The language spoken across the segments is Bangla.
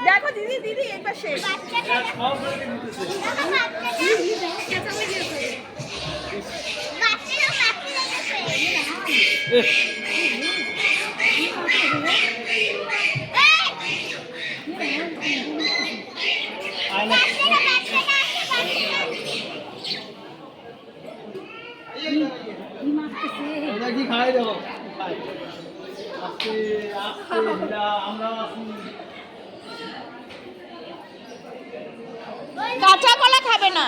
দেখো দিদি দিদি এই পাশে খাই দেবো আমরা কাঁচা কলা খাবে না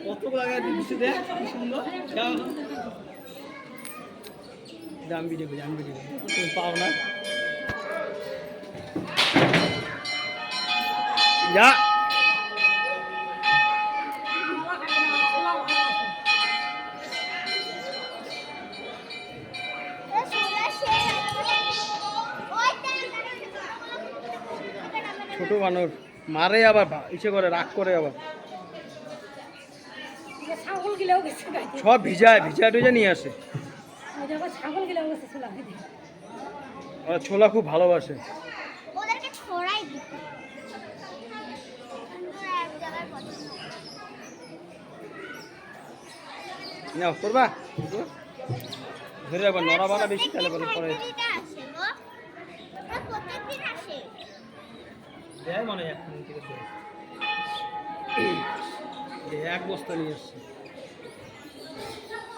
কত লাগাই দিচ্ছি দেখ কি সুন্দর দাম ভিডিও করি আমি ভিডিও তুমি পাও না যা ছোট বানর মারে আবার ইচ্ছে করে রাগ করে আবার সব ভিজায় টুজা নিয়ে আসে ছোলা খুব ভালোবাসে নাও করবা ধরে রাখবা নড়া বানা বেশি তাহলে পরে দেয় মানে এক বস্তা নিয়ে এসছে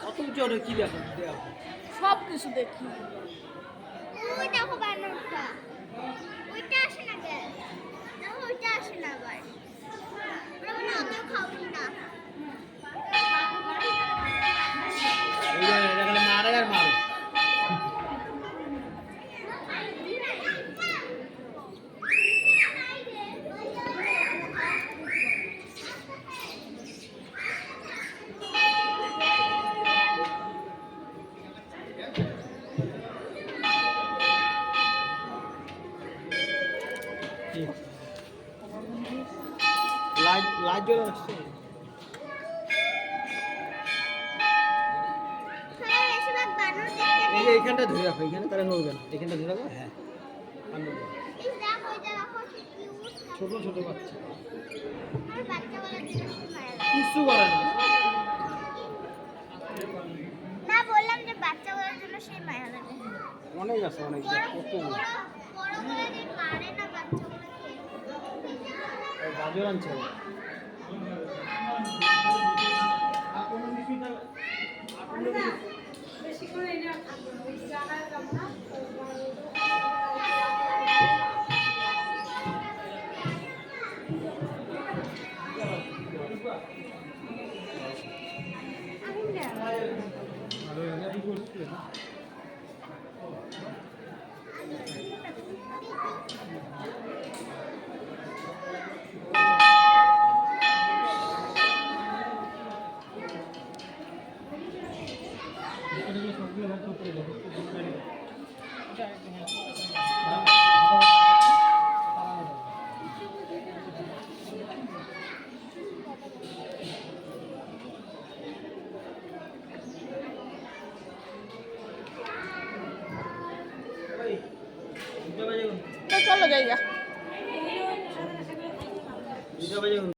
অত উঁচু কি দেখো সব কিছু দেখি দেখো বানরটা ওইটা আসে না কেন দেখো ওইটা আসে না আবার ওরা অত খাওনি না মারে আর মারে লাইট জ্বলে আসছে এইখানটা ধরে রাখো এখানে তাহলে নড়বে না এখানটা ধরে রাখো হ্যাঁ ছোট ছোট বাচ্চা কিছু করে না না বললাম যে বাচ্চা বলার জন্য সেই মায়া লাগে অনেক আছে অনেক কত বড় বলে যে মারে না বাচ্চাগুলোকে গাজর আনছে বেশি করে না ওই জায়গায় যাব না চলো জায়গা